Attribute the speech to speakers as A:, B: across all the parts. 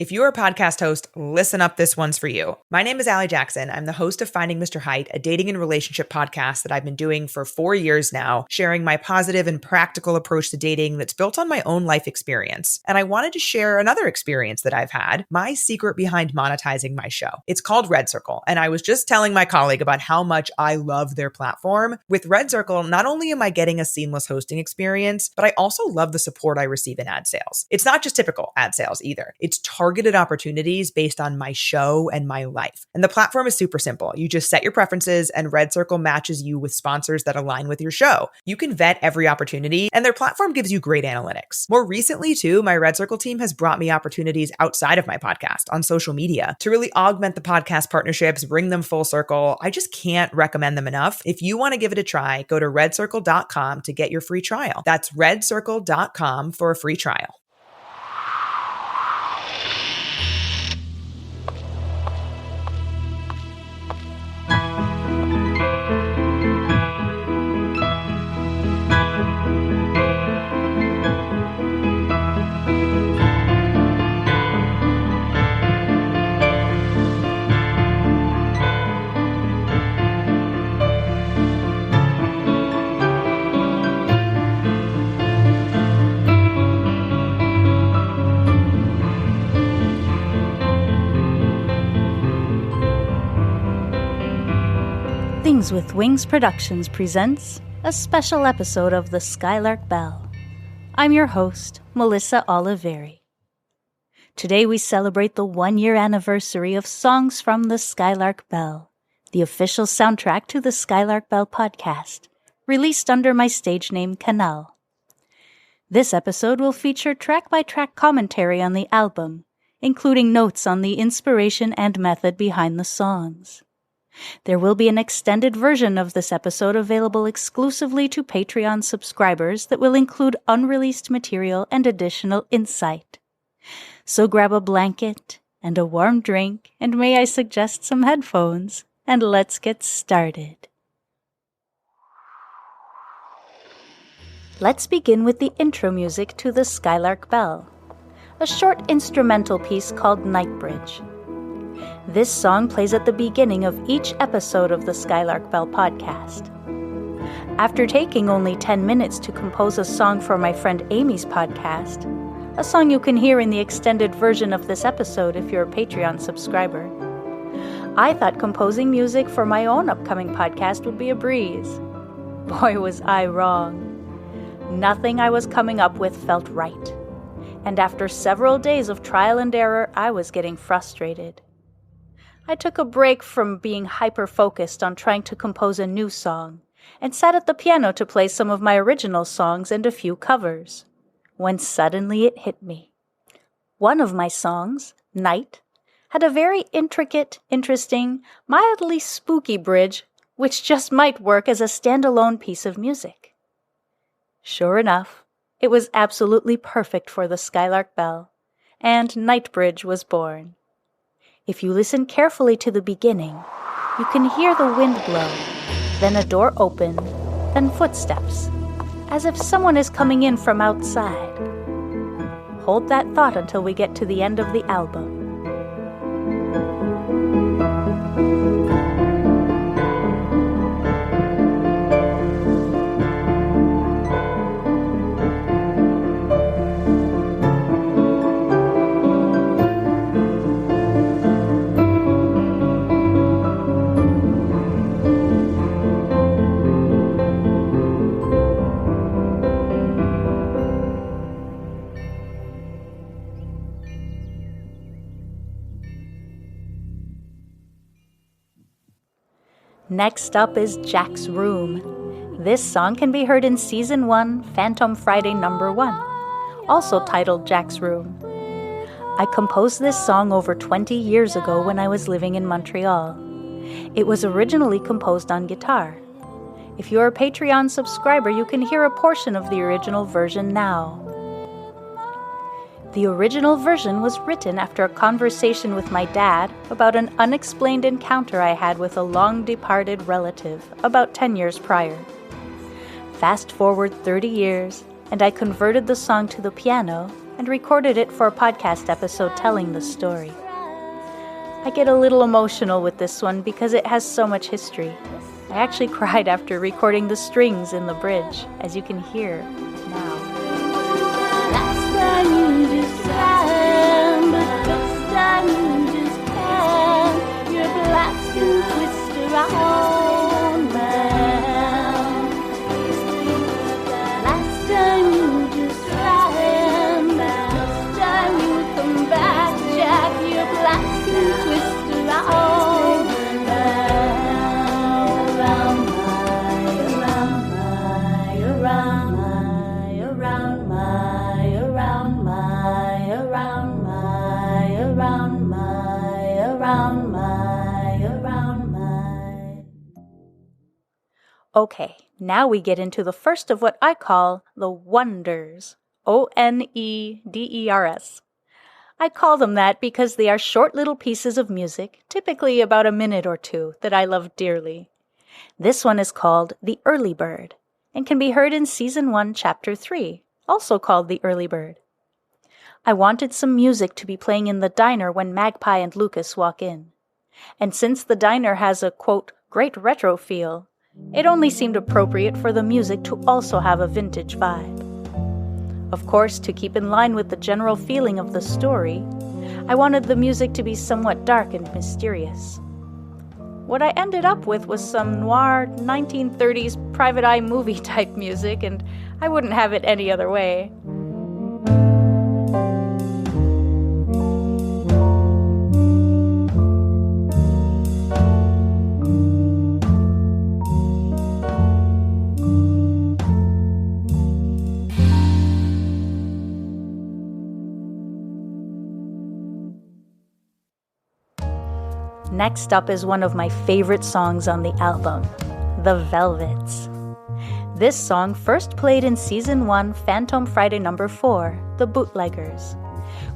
A: If you're a podcast host, listen up, this one's for you. My name is Allie Jackson. I'm the host of Finding Mr. Height, a dating and relationship podcast that I've been doing for 4 years now, sharing my positive and practical approach to dating that's built on my own life experience. And I wanted to share another experience that I've had, my secret behind monetizing my show. It's called Red Circle, and I was just telling my colleague about how much I love their platform. With Red Circle, not only am I getting a seamless hosting experience, but I also love the support I receive in ad sales. It's not just typical ad sales either. It's targeted opportunities based on my show and my life. And the platform is super simple. You just set your preferences and Red Circle matches you with sponsors that align with your show. You can vet every opportunity and their platform gives you great analytics. More recently too, my Red Circle team has brought me opportunities outside of my podcast on social media to really augment the podcast partnerships, bring them full circle. I just can't recommend them enough. If you want to give it a try, go to redcircle.com to get your free trial. That's redcircle.com for a free trial.
B: Things with Wings Productions presents a special episode of the Skylark Bell. I'm your host, Melissa Oliveri. Today we celebrate the 1-year anniversary of Songs from the Skylark Bell, the official soundtrack to the Skylark Bell podcast, released under my stage name Canal. This episode will feature track-by-track commentary on the album, including notes on the inspiration and method behind the songs. There will be an extended version of this episode available exclusively to Patreon subscribers that will include unreleased material and additional insight. So grab a blanket and a warm drink, and may I suggest some headphones, and let's get started. Let's begin with the intro music to the Skylark Bell, a short instrumental piece called Night Bridge. This song plays at the beginning of each episode of the Skylark Bell podcast. After taking only 10 minutes to compose a song for my friend Amy's podcast, a song you can hear in the extended version of this episode if you're a Patreon subscriber, I thought composing music for my own upcoming podcast would be a breeze. Boy, was I wrong. Nothing I was coming up with felt right. And after several days of trial and error, I was getting frustrated. I took a break from being hyper-focused on trying to compose a new song and sat at the piano to play some of my original songs and a few covers, when suddenly it hit me. One of my songs, Night, had a very intricate, interesting, mildly spooky bridge which just might work as a standalone piece of music. Sure enough, it was absolutely perfect for the Skylark Bell, and Night Bridge was born. If you listen carefully to the beginning, you can hear the wind blow, then a door open, then footsteps, as if someone is coming in from outside. Hold that thought until we get to the end of the album. Next up is Jack's Room. This song can be heard in Season 1, Phantom Friday No. 1, also titled Jack's Room. I composed this song over 20 years ago when I was living in Montreal. It was originally composed on guitar. If you're a Patreon subscriber, you can hear a portion of the original version now. The original version was written after a conversation with my dad about an unexplained encounter I had with a long-departed relative about 10 years prior. Fast forward 30 years, and I converted the song to the piano and recorded it for a podcast episode telling the story. I get a little emotional with this one because it has so much history. I actually cried after recording the strings in the bridge, as you can hear now. Last time you just ran, but this time you just can't. Your glass can twist around, man. Last time you just ran, but this time you come back, Jack. Your glass can twist around, man. Okay, now we get into the first of what I call the wonders. Oneders. I call them that because they are short little pieces of music, typically about a minute or two, that I love dearly. This one is called The Early Bird, and can be heard in Season 1, Chapter 3, also called The Early Bird. I wanted some music to be playing in the diner when Magpie and Lucas walk in. And since the diner has a, quote, great retro feel, it only seemed appropriate for the music to also have a vintage vibe. Of course, to keep in line with the general feeling of the story, I wanted the music to be somewhat dark and mysterious. What I ended up with was some noir 1930s private eye movie type music, and I wouldn't have it any other way. Next up is one of my favorite songs on the album, The Velvets. This song first played in Season 1, Phantom Friday number 4, The Bootleggers,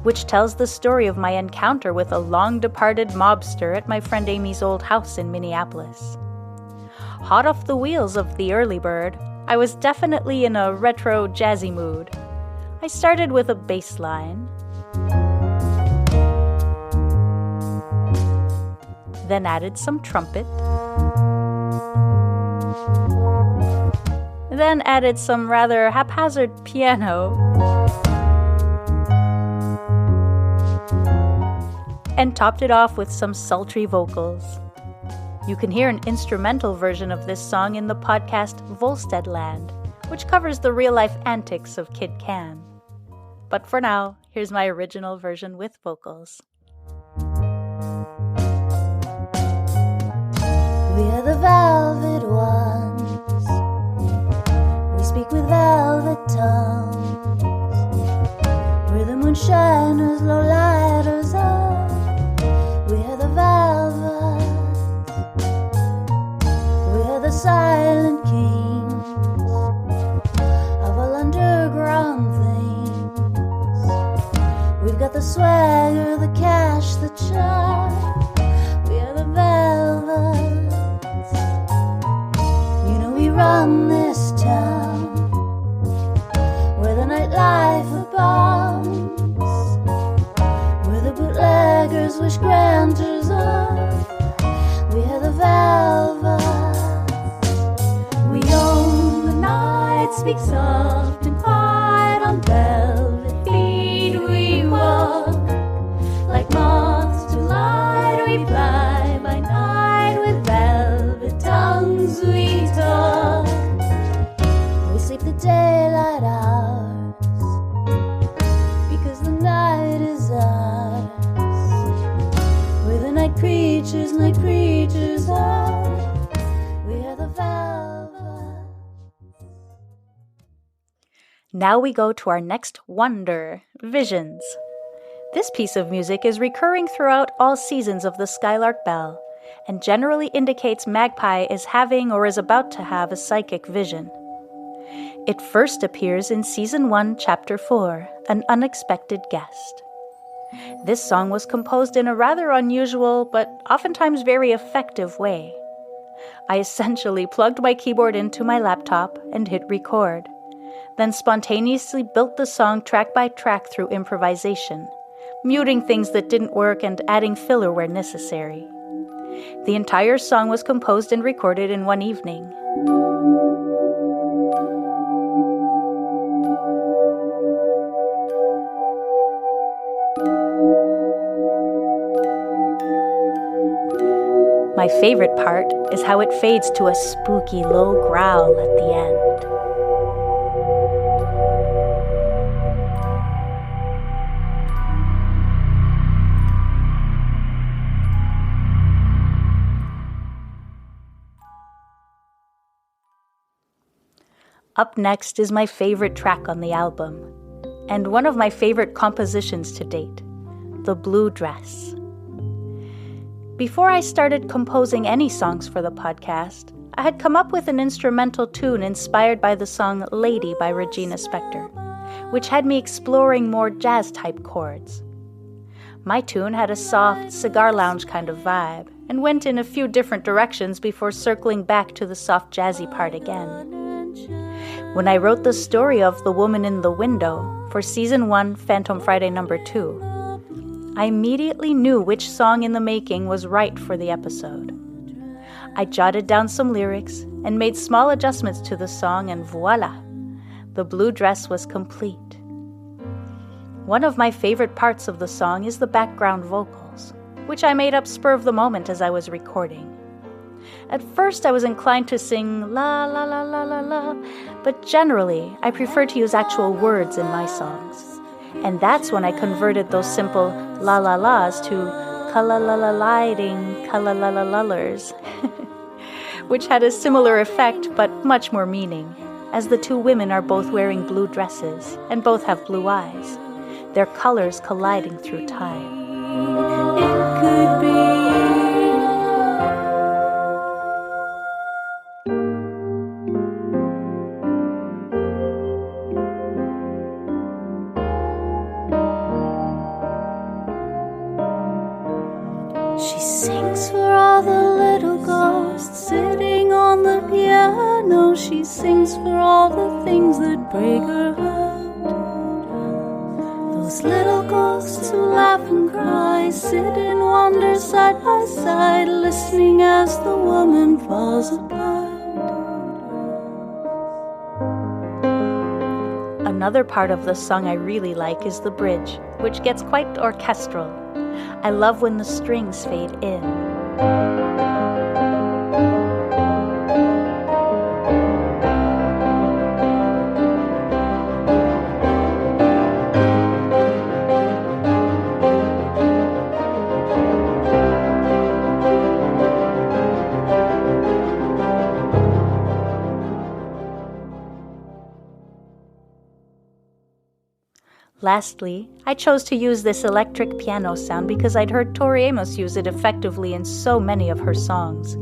B: which tells the story of my encounter with a long-departed mobster at my friend Amy's old house in Minneapolis. Hot off the wheels of The Early Bird, I was definitely in a retro jazzy mood. I started with a bass line, then added some trumpet, then added some rather haphazard piano, and topped it off with some sultry vocals. You can hear an instrumental version of this song in the podcast Volsteadland, which covers the real-life antics of Kid Can. But for now, here's my original version with vocals.
C: We are the velvet ones. We speak with velvet tongues. We're the moonshiners, lowlighters are. We are the velvets. We are the silent kings of all underground things. We've got the swagger, the cash, the charm. We are the velvets. Run this town where the nightlife abounds, where the bootleggers wish grantors are. We are the velvets. We own the night, speak soft and quiet on velvet feet. We walk like moths to light. We fly by night with velvet tongues. We talk. The daylight hours, because the night is ours. We're the night creatures are. We are the velvet.
B: Now we go to our next wonder, Visions. This piece of music is recurring throughout all seasons of the Skylark Bell, and generally indicates Magpie is having or is about to have a psychic vision. It first appears in Season 1, Chapter 4, An Unexpected Guest. This song was composed in a rather unusual, but oftentimes very effective way. I essentially plugged my keyboard into my laptop and hit record. then spontaneously built the song track by track through improvisation, muting things that didn't work and adding filler where necessary. The entire song was composed and recorded in one evening. My favorite part is how it fades to a spooky low growl at the end. Up next is my favorite track on the album, and one of my favorite compositions to date, The Blue Dress. Before I started composing any songs for the podcast, I had come up with an instrumental tune inspired by the song Lady by Regina Spektor, which had me exploring more jazz-type chords. My tune had a soft, cigar lounge kind of vibe, and went in a few different directions before circling back to the soft jazzy part again. When I wrote the story of The Woman in the Window for Season 1, Phantom Friday No. 2, I immediately knew which song in the making was right for the episode. I jotted down some lyrics and made small adjustments to the song, and voila! The Blue Dress was complete. One of my favorite parts of the song is the background vocals, which I made up spur of the moment as I was recording. At first I was inclined to sing la la la la la la, but generally I prefer to use actual words in my songs. And that's when I converted those simple la la las to kala-la-la-lighting, kala-la-la-lullers, which had a similar effect but much more meaning, as the two women are both wearing blue dresses and both have blue eyes, their colors colliding through time.
C: It could be. She sings for all the little ghosts sitting on the piano. She sings for all the things that break her heart. Those little ghosts who laugh and cry, sit and wander side by side, listening as the woman falls apart.
B: Another part of the song I really like is the bridge, which gets quite orchestral. I love when the strings fade in. Lastly, I chose to use this electric piano sound because I'd heard Tori Amos use it effectively in so many of her songs,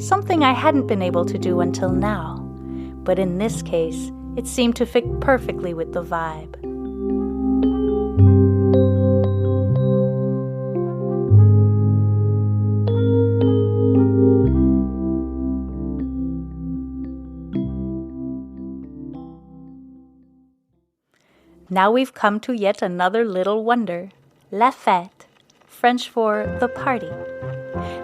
B: something I hadn't been able to do until now. But in this case, it seemed to fit perfectly with the vibe. Now we've come to yet another little wonder, La Fête, French for the party.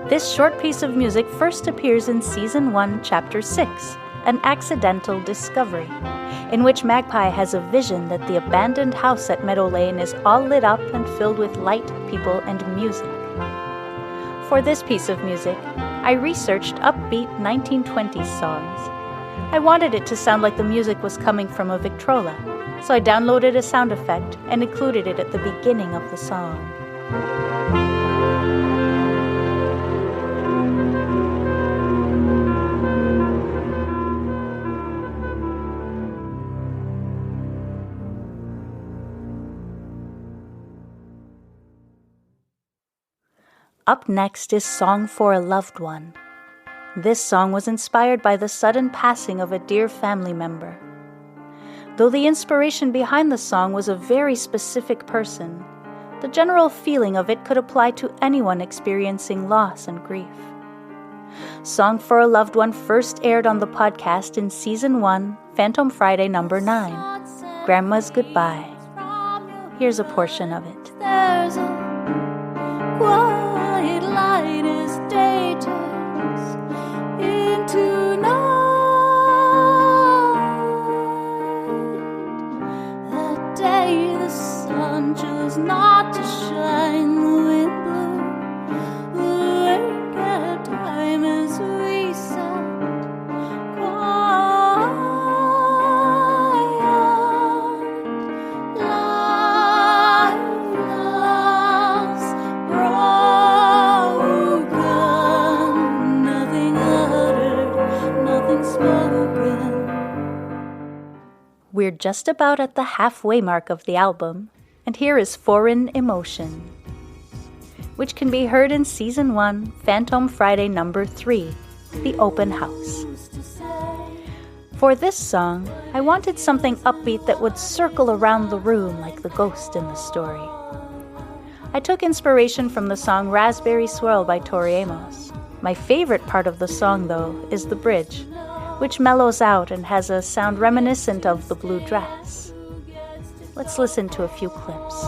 B: This short piece of music first appears in Season 1, Chapter 6, An Accidental Discovery, in which Magpie has a vision that the abandoned house at Meadow Lane is all lit up and filled with light, people, and music. For this piece of music, I researched upbeat 1920s songs. I wanted it to sound like the music was coming from a Victrola, so I downloaded a sound effect and included it at the beginning of the song. Up next is Song for a Loved One. This song was inspired by the sudden passing of a dear family member. Though the inspiration behind the song was a very specific person, the general feeling of it could apply to anyone experiencing loss and grief. Song for a Loved One first aired on the podcast in Season 1, Phantom Friday number 9, Grandma's Goodbye. Here's a portion of it.
C: There's a quiet light as day turns into night. That day the sun chose not to shine, the wind blew, the rain kept time as we sat quiet, like love's broken, nothing uttered, nothing spoken.
B: We're just about at the halfway mark of the album, and here is Foreign Emotion, which can be heard in Season 1, Phantom Friday number 3, The Open House. For this song, I wanted something upbeat that would circle around the room like the ghost in the story. I took inspiration from the song Raspberry Swirl by Tori Amos. My favorite part of the song, though, is the bridge, which mellows out and has a sound reminiscent of The Blue Dress. Let's listen to a few clips.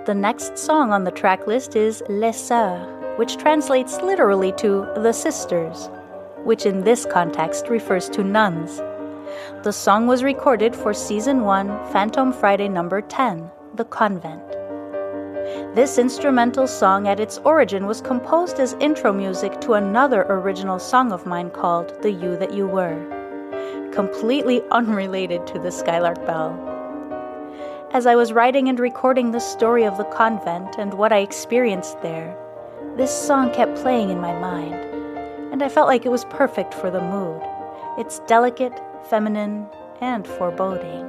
B: The next song on the track list is Les Sœurs, which translates literally to The Sisters, which in this context refers to nuns. The song was recorded for Season 1, Phantom Friday number 10, The Convent. This instrumental song at its origin was composed as intro music to another original song of mine called The You That You Were, completely unrelated to the Skylark Bell. As I was writing and recording the story of the convent and what I experienced there, this song kept playing in my mind, and I felt like it was perfect for the mood. It's delicate, feminine, and foreboding.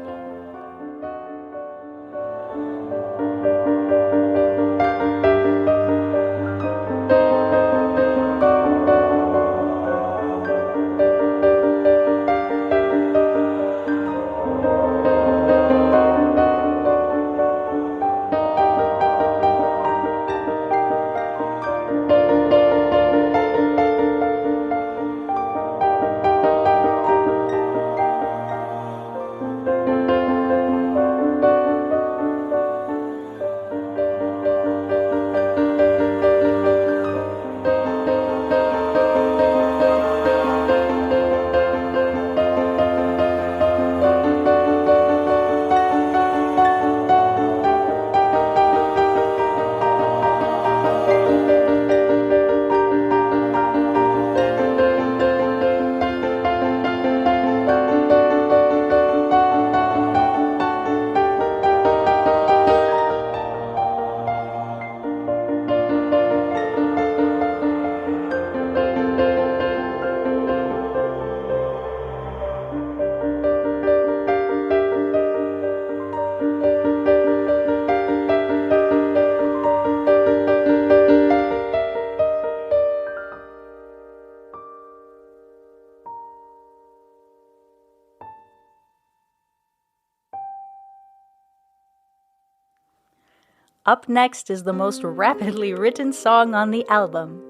B: Up next is the most rapidly written song on the album,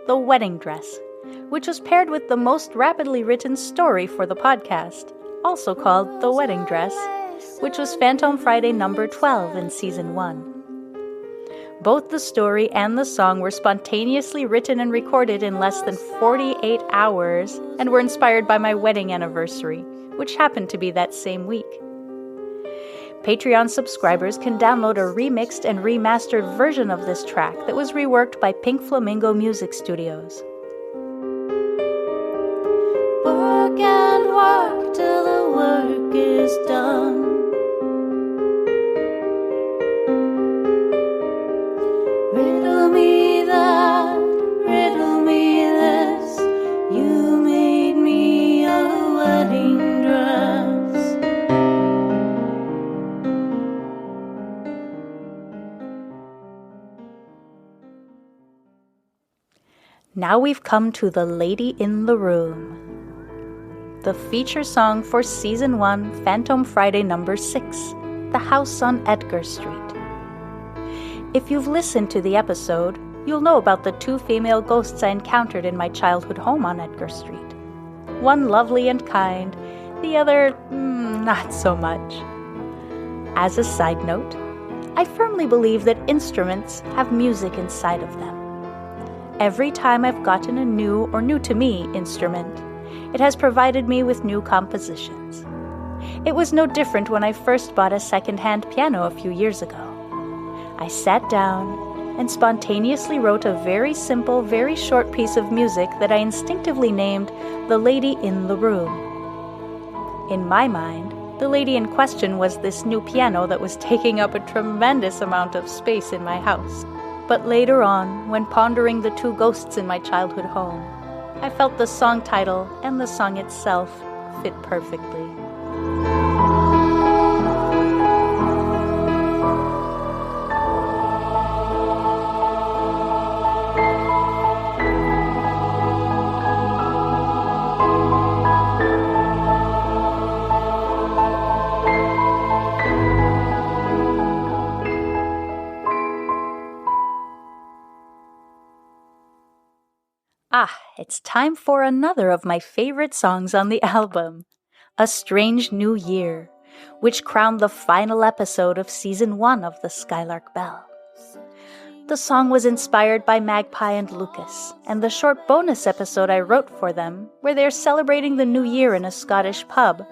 B: The Wedding Dress, which was paired with the most rapidly written story for the podcast, also called The Wedding Dress, which was Phantom Friday number 12 in Season 1. Both the story and the song were spontaneously written and recorded in less than 48 hours and were inspired by my wedding anniversary, which happened to be that same week. Patreon subscribers can download a remixed and remastered version of this track that was reworked by Pink Flamingo Music Studios.
C: Work and work till the work is done. Riddle me that, riddle me this. You made me a wedding dress.
B: Now we've come to The Lady in the Room, the feature song for Season 1, Phantom Friday number 6, The House on Edgar Street. If you've listened to the episode, you'll know about the 2 female ghosts I encountered in my childhood home on Edgar Street. One lovely and kind, the other, not so much. As a side note, I firmly believe that instruments have music inside of them. Every time I've gotten a new or new-to-me instrument, it has provided me with new compositions. It was no different when I first bought a second-hand piano a few years ago. I sat down and spontaneously wrote a very simple, very short piece of music that I instinctively named The Lady in the Room. In my mind, the lady in question was this new piano that was taking up a tremendous amount of space in my house. But later on, when pondering the 2 ghosts in my childhood home, I felt the song title and the song itself fit perfectly. It's time for another of my favorite songs on the album, A Strange New Year, which crowned the final episode of Season 1 of the Skylark Bell. The song was inspired by Magpie and Lucas, and the short bonus episode I wrote for them, where they're celebrating the new year in a Scottish pub.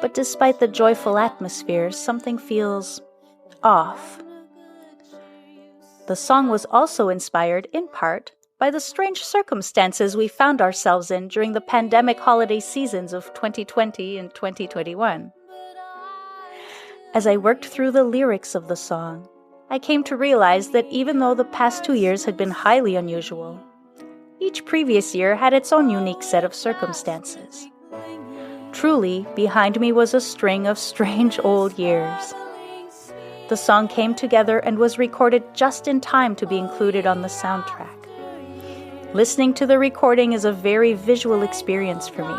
B: But despite the joyful atmosphere, something feels off. The song was also inspired, in part, by the strange circumstances we found ourselves in during the pandemic holiday seasons of 2020 and 2021. As I worked through the lyrics of the song, I came to realize that even though the past 2 years had been highly unusual, each previous year had its own unique set of circumstances. Truly, behind me was a string of strange old years. The song came together and was recorded just in time to be included on the soundtrack. Listening to the recording is a very visual experience for me.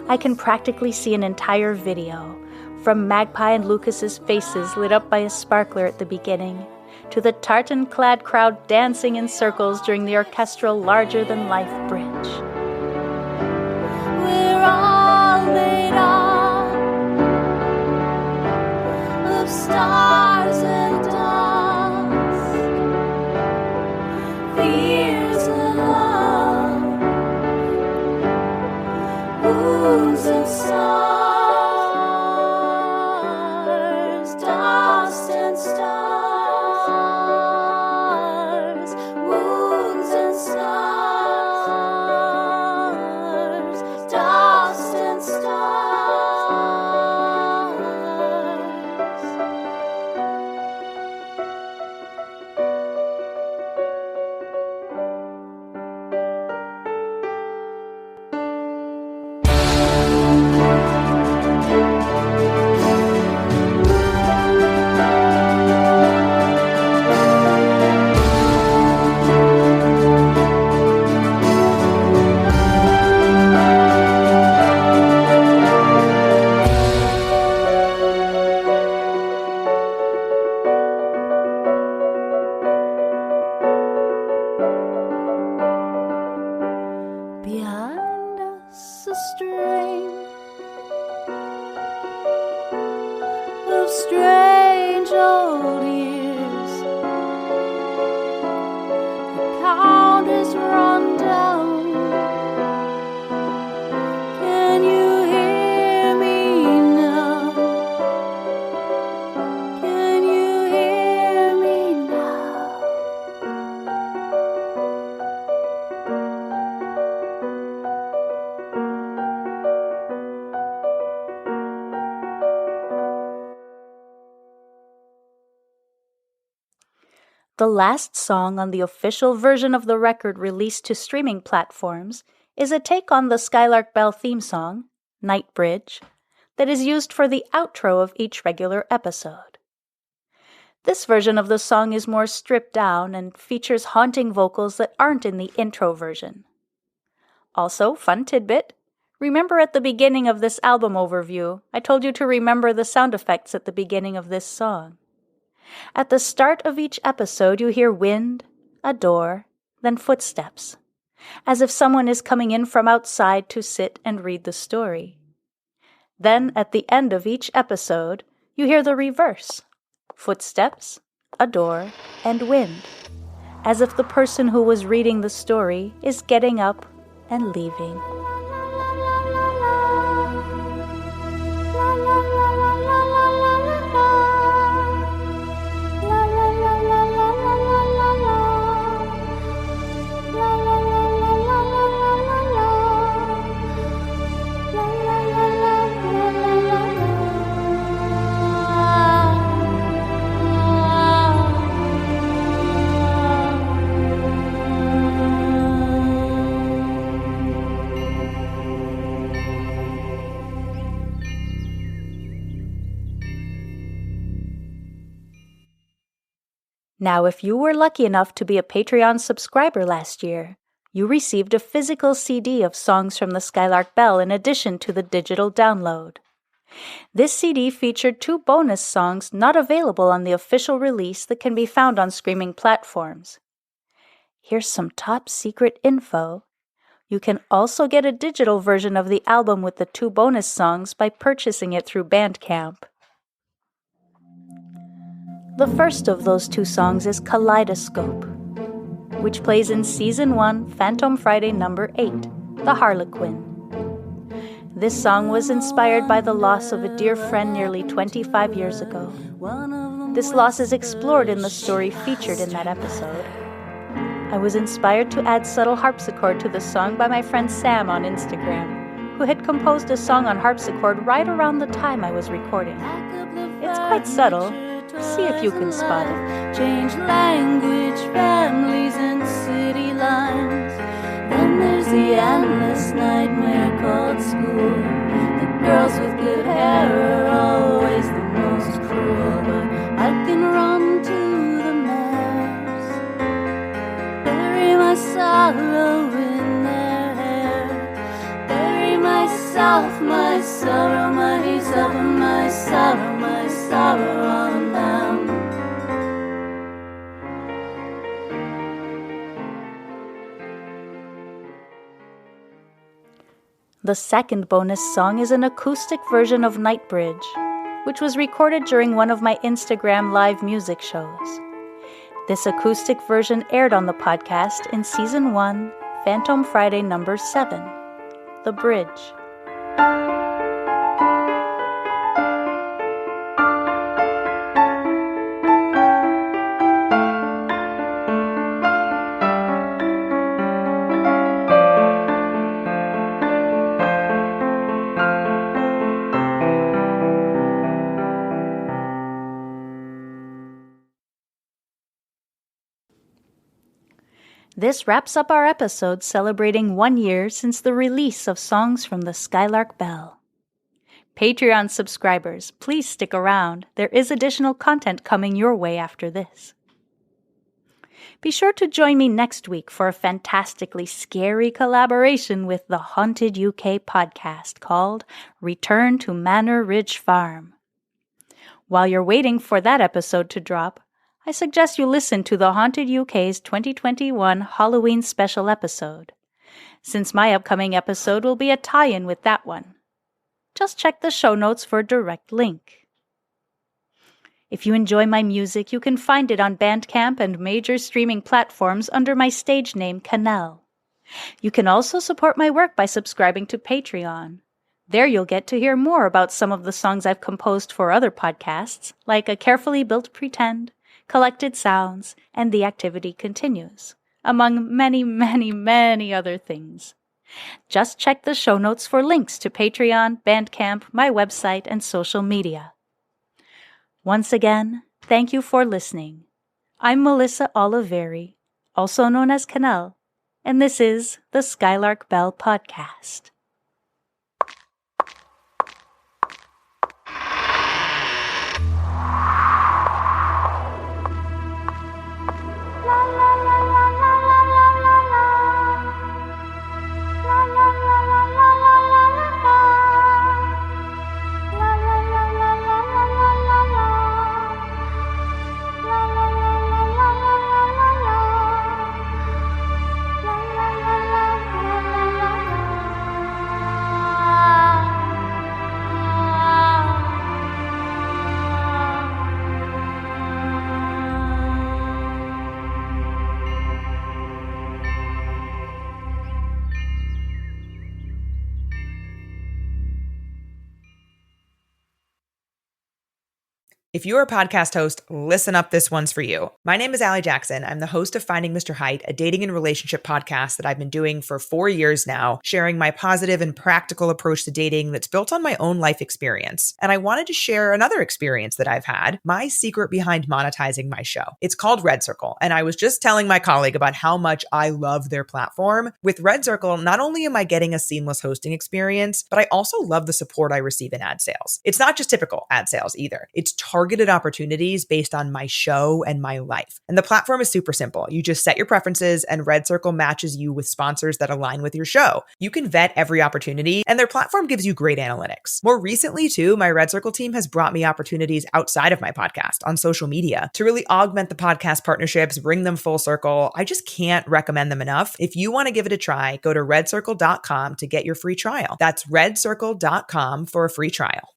B: I can practically see an entire video, from Magpie and Lucas's faces lit up by a sparkler at the beginning, to the tartan-clad crowd dancing in circles during the orchestral larger-than-life bridge.
C: We're all made up of stars and dust, fears and love, wounds and stars, dust and stars, wounds and stars, dust and stars.
B: The last song on the official version of the record released to streaming platforms is a take on the Skylark Bell theme song, Night Bridge, that is used for the outro of each regular episode. This version of the song is more stripped down and features haunting vocals that aren't in the intro version. Also, fun tidbit, remember at the beginning of this album overview, I told you to remember the sound effects at the beginning of this song. At the start of each episode, you hear wind, a door, then footsteps, as if someone is coming in from outside to sit and read the story. Then, at the end of each episode, you hear the reverse, footsteps, a door, and wind, as if the person who was reading the story is getting up and leaving. Now, if you were lucky enough to be a Patreon subscriber last year, you received a physical CD of songs from the Skylark Bell in addition to the digital download. This CD featured 2 bonus songs not available on the official release that can be found on streaming platforms. Here's some top secret info. You can also get a digital version of the album with the 2 bonus songs by purchasing it through Bandcamp. The first of those 2 songs is Kaleidoscope, which plays in Season 1, Phantom Friday number 8, The Harlequin. This song was inspired by the loss of a dear friend nearly 25 years ago. This loss is explored in the story featured in that episode. I was inspired to add subtle harpsichord to the song by my friend Sam on Instagram, who had composed a song on harpsichord right around the time I was recording. It's quite subtle. See if you can spot it.
C: Change language, families, and city lines. Then there's the endless nightmare called school. The girls with good hair are always the most cruel, but I can run to the maps, bury my sorrow in their hair, bury myself, my sorrow, myself, and my sorrow on them.
B: The second bonus song is an acoustic version of Night Bridge, which was recorded during one of my Instagram live music shows. This acoustic version aired on the podcast in Season 1, Phantom Friday number 7, The Bridge. This wraps up our episode celebrating 1 year since the release of songs from the Skylark Bell. Patreon subscribers, please stick around. There is additional content coming your way after this. Be sure to join me next week for a fantastically scary collaboration with the Haunted UK podcast called Return to Manor Ridge Farm. While you're waiting for that episode to drop, I suggest you listen to the Haunted UK's 2021 Halloween special episode, since my upcoming episode will be a tie-in with that one. Just check the show notes for a direct link. If you enjoy my music, you can find it on Bandcamp and major streaming platforms under my stage name, Canel. You can also support my work by subscribing to Patreon. There you'll get to hear more about some of the songs I've composed for other podcasts, like A Carefully Built Pretend, Collected Sounds, and The Activity Continues, among many, many, many other things. Just check the show notes for links to Patreon, Bandcamp, my website, and social media. Once again, thank you for listening. I'm Melissa Oliveri, also known as Canel, and this is the Skylark Bell podcast.
A: If you're a podcast host, listen up, this one's for you. My name is Allie Jackson. I'm the host of Finding Mr. Height, a dating and relationship podcast that I've been doing for 4 years now, sharing my positive and practical approach to dating that's built on my own life experience. And I wanted to share another experience that I've had, my secret behind monetizing my show. It's called Red Circle, and I was just telling my colleague about how much I love their platform. With Red Circle, not only am I getting a seamless hosting experience, but I also love the support I receive in ad sales. It's not just typical ad sales either. It's targeted opportunities based on my show and my life. And the platform is super simple. You just set your preferences and Red Circle matches you with sponsors that align with your show. You can vet every opportunity and their platform gives you great analytics. More recently too, my Red Circle team has brought me opportunities outside of my podcast on social media to really augment the podcast partnerships, bring them full circle. I just can't recommend them enough. If you want to give it a try, go to redcircle.com to get your free trial. That's redcircle.com for a free trial.